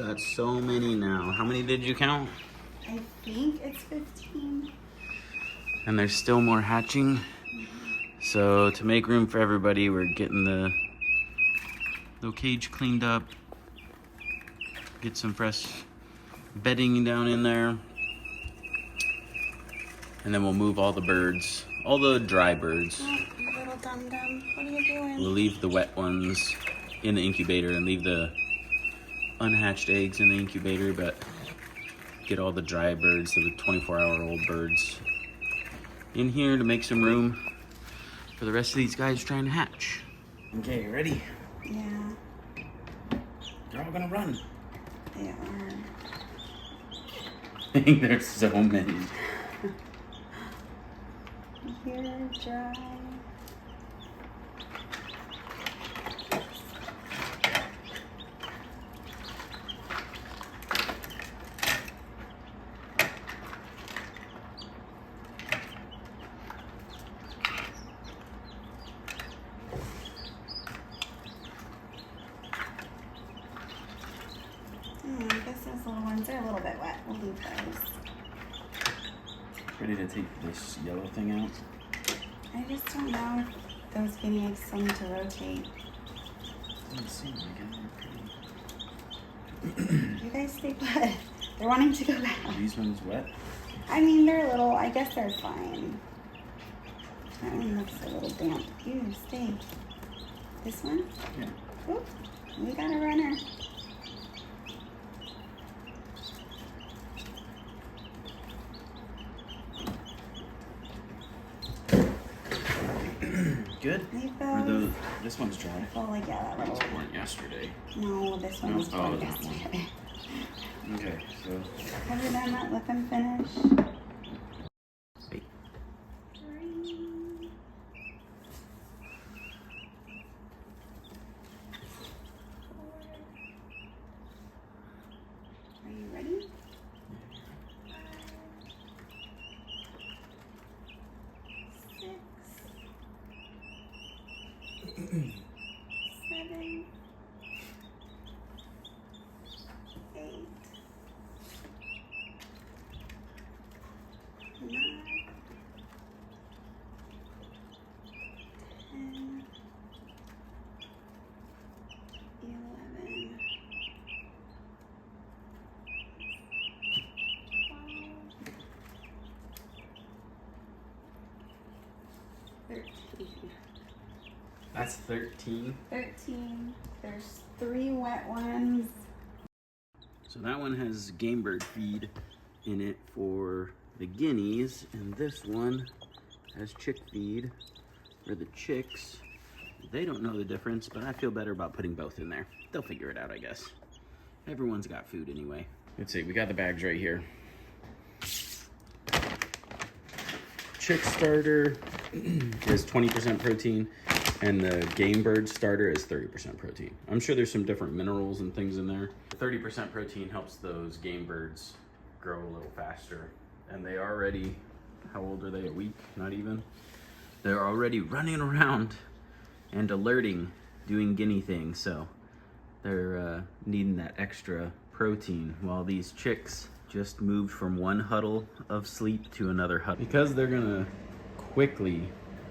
got so many now. How many did you count? I think it's 15. And there's still more hatching. So to make room for everybody, we're getting the little cage cleaned up. Get some fresh bedding down in there. And then we'll move all the birds, all the dry birds. Oh, you little dum-dum. What are you doing? We'll leave the wet ones in the incubator and leave the unhatched eggs in the incubator, but get all the dry birds, the 24-hour-old birds, in here to make some room for the rest of these guys trying to hatch. Okay, ready? Yeah, They're all gonna run. they are. I think there's so many. Here, dry. I guess those little ones are a little bit wet. We'll leave those. Ready to take this yellow thing out? I just don't know if those guinea eggs still need to rotate. Let's see, again. You guys stay put. They're wanting to go back. These ones wet? I mean, they're little. I guess they're fine. That one looks a little damp. You stay. This one? Yeah. Oop, we got a runner. Good? Leave Or those. this one's dry. Oh, like, yeah, that Those little weren't yesterday. No, this one No? was Oh, born that one. yesterday. Okay, so. Have you done that? Let them finish. Wait. 3. 4. Are you ready? 5. 6. 7. 8. 9. 10. 11. 12. 13. That's 13. 13. There's 3 wet ones. So that one has game bird feed in it for the guineas, and this one has chick feed for the chicks. They don't know the difference, but I feel better about putting both in there. They'll figure it out, I guess. Everyone's got food anyway. Let's see, we got the bags right here. Chick starter is 20% protein, and the game bird starter is 30% protein. I'm sure there's some different minerals and things in there. 30% protein helps those game birds grow a little faster. And they already, how old are they? A week? Not even? They're already running around and alerting, doing guinea things. So they're needing that extra protein, while these chicks just moved from one huddle of sleep to another huddle. Because they're gonna quickly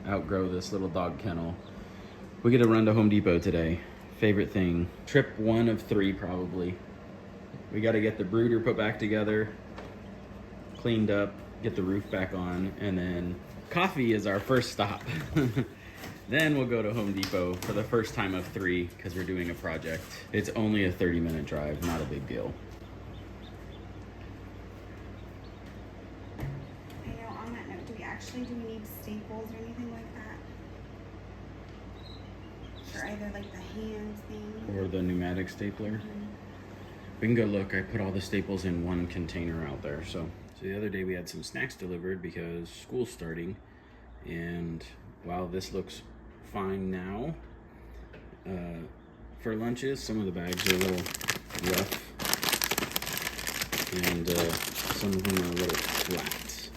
outgrow this little dog kennel, we get to run to Home Depot today. Favorite thing, trip 1 of 3 probably. We gotta get the brooder put back together, cleaned up, get the roof back on, and then coffee is our first stop. Then we'll go to Home Depot for the first time of 3 because we're doing a project. It's only a 30-minute drive, not a big deal. I know, on that note, do we need staples or anything like that? Or either like the hand thing? Or the pneumatic stapler. We can go look. I put all the staples in one container out there. So the other day we had some snacks delivered because school's starting. And while this looks fine now, for lunches, some of the bags are a little rough. And some of them are a little flat.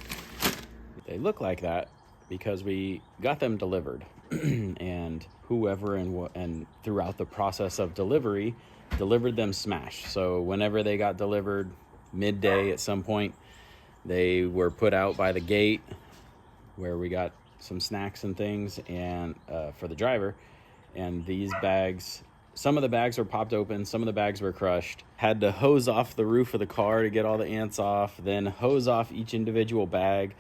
They look like that because we got them delivered. And whoever and throughout the process of delivery delivered them smashed. So whenever they got delivered, midday at some point, they were put out by the gate where we got some snacks and things and for the driver. And these bags, some of the bags were popped open, some of the bags were crushed. Had to hose off the roof of the car to get all the ants off, then hose off each individual bag,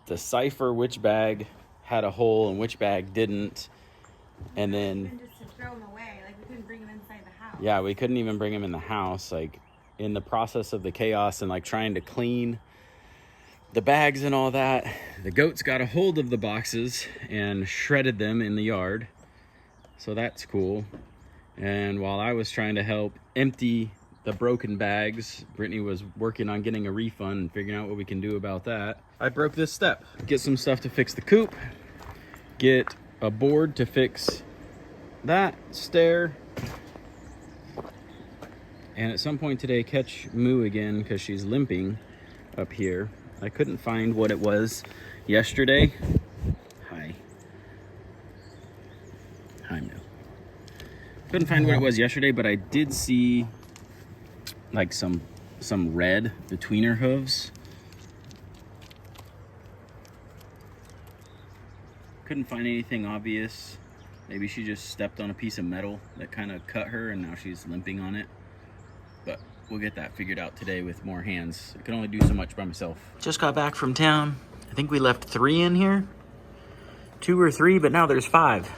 decipher which bag had a hole and which bag didn't, and then even just to throw them away, like we couldn't bring them inside the house. Yeah, we couldn't even bring them in the house. Like in the process of the chaos and like trying to clean the bags and all that, the goats got a hold of the boxes and shredded them in the yard. So that's cool. And while I was trying to help empty the broken bags, Brittany was working on getting a refund and figuring out what we can do about that. I broke this step. Get some stuff to fix the coop, get a board to fix that stair, and at some point today catch Moo again because she's limping up here. I couldn't find what it was yesterday. Hi Moo. Couldn't find what it was yesterday, but I did see like some red between her hooves. Couldn't find anything obvious. Maybe she just stepped on a piece of metal that kind of cut her and now she's limping on it. But we'll get that figured out today with more hands. I can only do so much by myself. Just got back from town. I think we left 3 in here. 2 or 3, but now there's 5.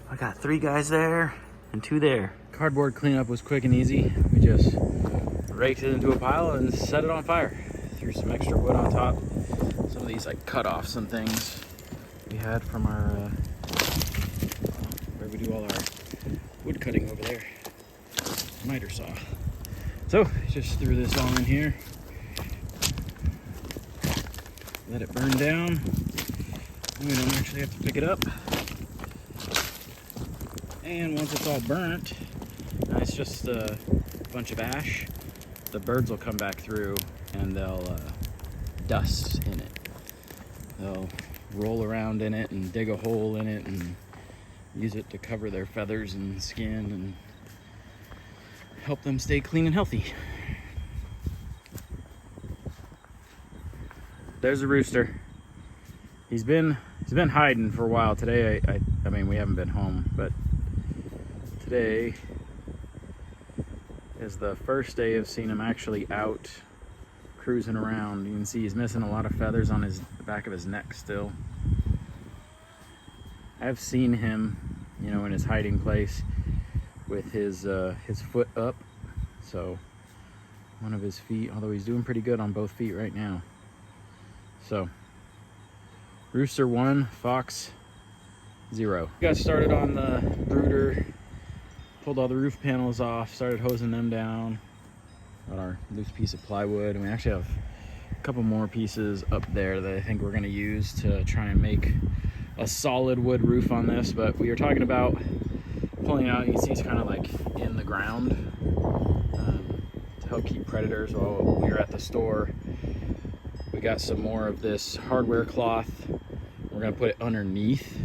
I got 3 guys there and 2 there. Cardboard cleanup was quick and easy. We just raked it into a pile and set it on fire. Threw some extra wood on top. Some of these like cut-offs and things we had from our, where we do all our wood cutting over there. Miter saw. So just threw this all in here. Let it burn down. We don't actually have to pick it up. And once it's all burnt, it's just a bunch of ash. The birds will come back through and they'll dust in it. They'll roll around in it and dig a hole in it and use it to cover their feathers and skin and help them stay clean and healthy. There's a rooster. He's been hiding for a while. Today, I mean, we haven't been home, but today is the first day of seeing him actually out cruising around. You can see he's missing a lot of feathers on the back of his neck still. I've seen him, you know, in his hiding place with his foot up. So one of his feet, although he's doing pretty good on both feet right now. So rooster 1, fox 0. Got started on the brooder, pulled all the roof panels off, started hosing them down. Got our loose piece of plywood, and we actually have a couple more pieces up there that I think we're going to use to try and make a solid wood roof on this. But we were talking about pulling out. You can see it's kind of like in the ground to help keep predators. While we were at the store, we got some more of this hardware cloth. We're going to put it underneath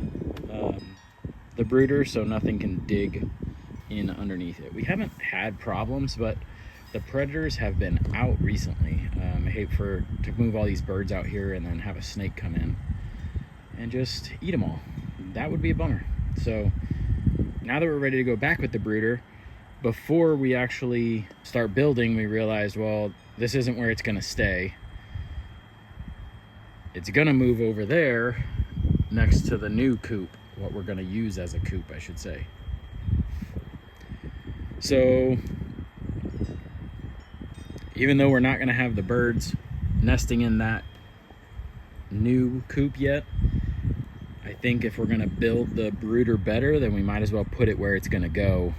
the brooder so nothing can dig in underneath it. We haven't had problems, but the predators have been out recently. I hate to move all these birds out here and then have a snake come in and just eat them all. That would be a bummer. So now that we're ready to go back with the brooder, before we actually start building, we realized, well, this isn't where it's going to stay. It's going to move over there next to the new coop, what we're going to use as a coop, I should say. So even though we're not going to have the birds nesting in that new coop yet, I think if we're going to build the brooder better, then we might as well put it where it's going to go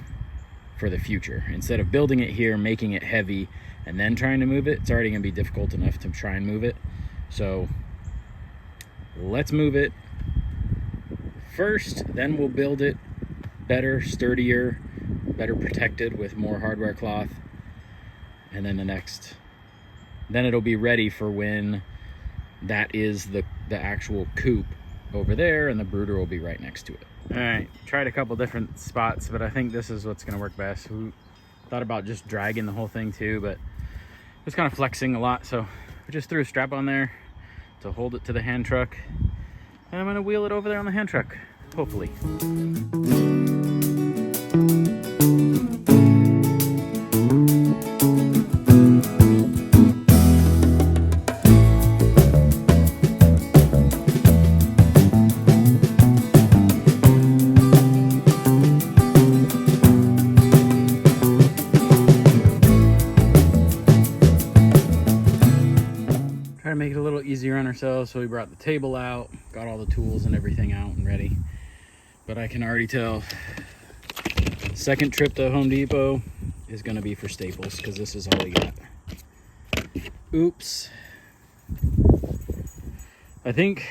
for the future. Instead of building it here, making it heavy, and then trying to move it, it's already going to be difficult enough to try and move it. So let's move it first, then we'll build it better, sturdier, better protected with more hardware cloth. And then then it'll be ready for when that is the actual coop over there, and the brooder will be right next to it. All right, tried a couple different spots, but I think this is what's gonna work best. We thought about just dragging the whole thing too, but it's kind of flexing a lot, so we just threw a strap on there to hold it to the hand truck, and I'm gonna wheel it over there on the hand truck, hopefully. Try to make it a little easier on ourselves, so we brought the table out, got all the tools and everything out and ready. But I can already tell second trip to Home Depot is gonna be for staples, because this is all we got. Oops. I think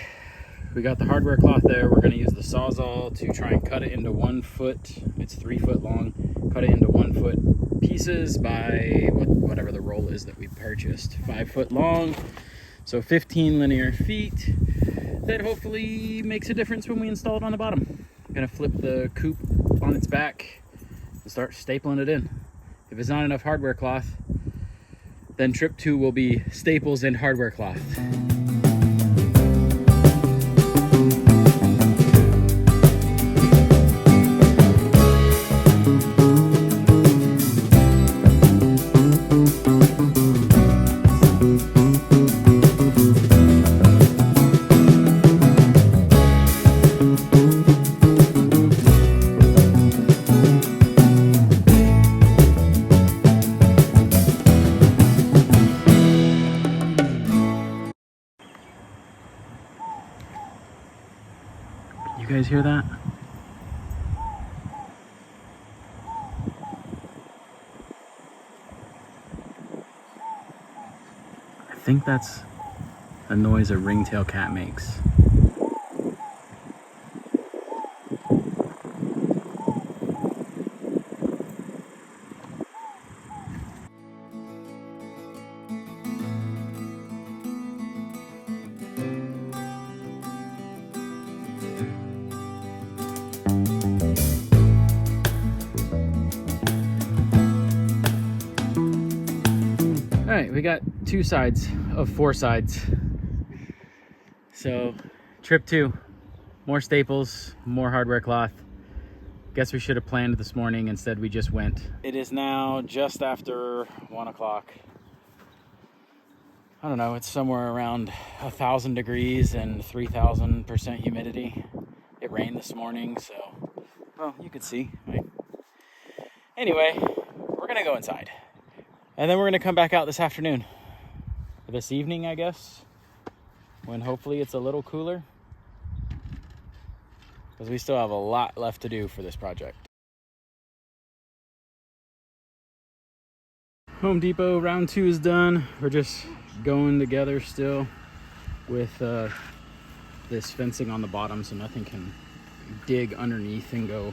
we got the hardware cloth there. We're gonna use the Sawzall to try and cut it into 1 foot. It's 3 foot long. Cut it into 1 foot pieces by whatever the roll is that we purchased. 5 foot long. So 15 linear feet. That hopefully makes a difference when we install it on the bottom. I'm gonna flip the coop on its back and start stapling it in. If it's not enough hardware cloth, then trip 2 will be staples and hardware cloth. You guys hear that? I think that's a noise a ringtail cat makes. All right, we got 2 sides of 4 sides. So trip 2, more staples, more hardware cloth. Guess we should have planned this morning, instead we just went. It is now just after 1 o'clock. I don't know, it's somewhere around 1,000 degrees and 3,000% humidity. It rained this morning, so, well, you could see. Right? Anyway, we're gonna go inside. And then we're gonna come back out this afternoon. This evening, I guess, when hopefully it's a little cooler. Because we still have a lot left to do for this project. Home Depot round 2 is done. We're just going together still with this fencing on the bottom, so nothing can dig underneath and go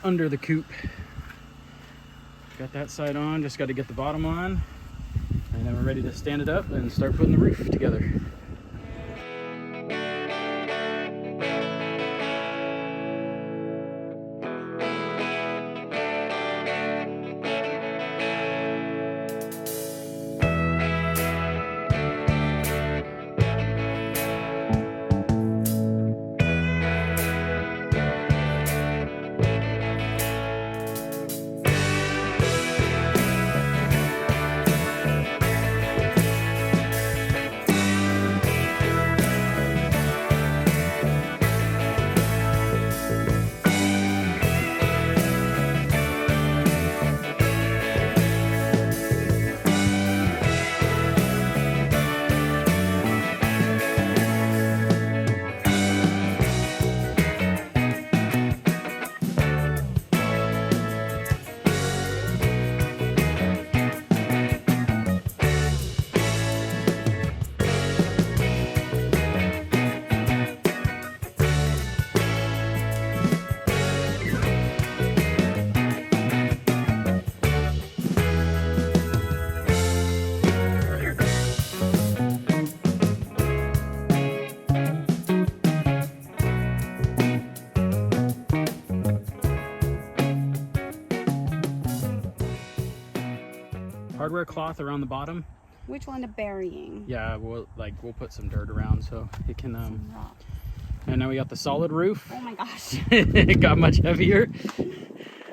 under the coop. Got that side on, just got to get the bottom on, and then we're ready to stand it up and start putting the roof together. hardware cloth around the bottom. Which one to burying? Yeah, we'll put some dirt around so it can Some rock. and now we got the solid roof. Oh my gosh. It got much heavier,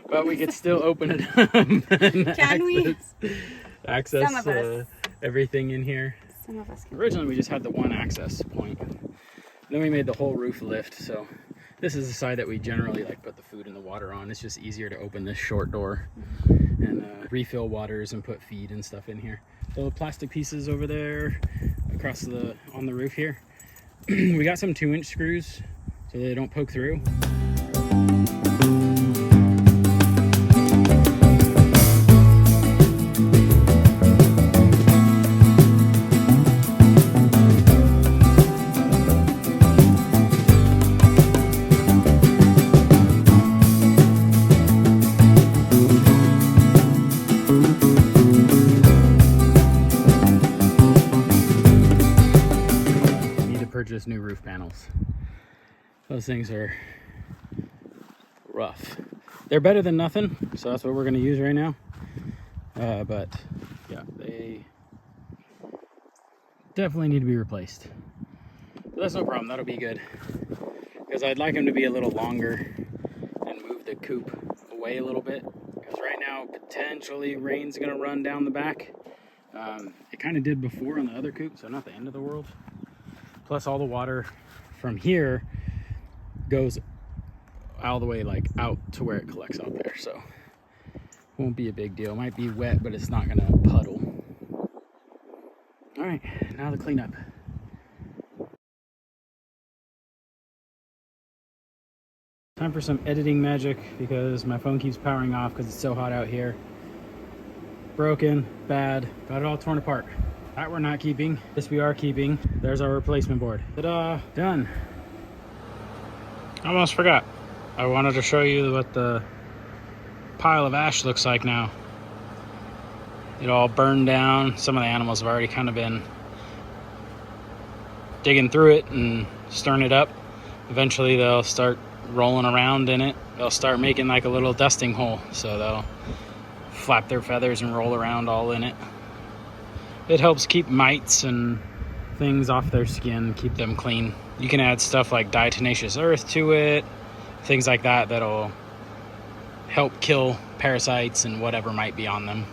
but we could still open it up. And Can we? Access Some of us. everything in here. Some of us can. Originally, we just had the one access point. Then we made the whole roof lift. So this is the side that we generally like put the food and the water on. It's just easier to open this short door and refill waters and put feed and stuff in here. The plastic pieces over there across on the roof here. We got some 2-inch screws so they don't poke through. Purchase new roof panels. Those things are rough. They're better than nothing, so that's what we're going to use right now. But yeah, they definitely need to be replaced. But that's no problem. That'll be good because I'd like them to be a little longer and move the coop away a little bit because right now potentially rain's going to run down the back. It kind of did before on the other coop, so not the end of the world. Plus all the water from here goes all the way like out to where it collects out there. So won't be a big deal. Might be wet, but it's not gonna puddle. All right, now the cleanup. Time for some editing magic because my phone keeps powering off because it's so hot out here. Broken, bad, got it all torn apart. That we're not keeping. This we are keeping. There's our replacement board. Ta-da! Done. Almost forgot. I wanted to show you what the pile of ash looks like now. It all burned down. Some of the animals have already kind of been digging through it and stirring it up. Eventually they'll start rolling around in it. They'll start making like a little dusting hole. So they'll flap their feathers and roll around all in it. It helps keep mites and things off their skin, keep them clean. You can add stuff like diatomaceous earth to it, things like that that'll help kill parasites and whatever might be on them.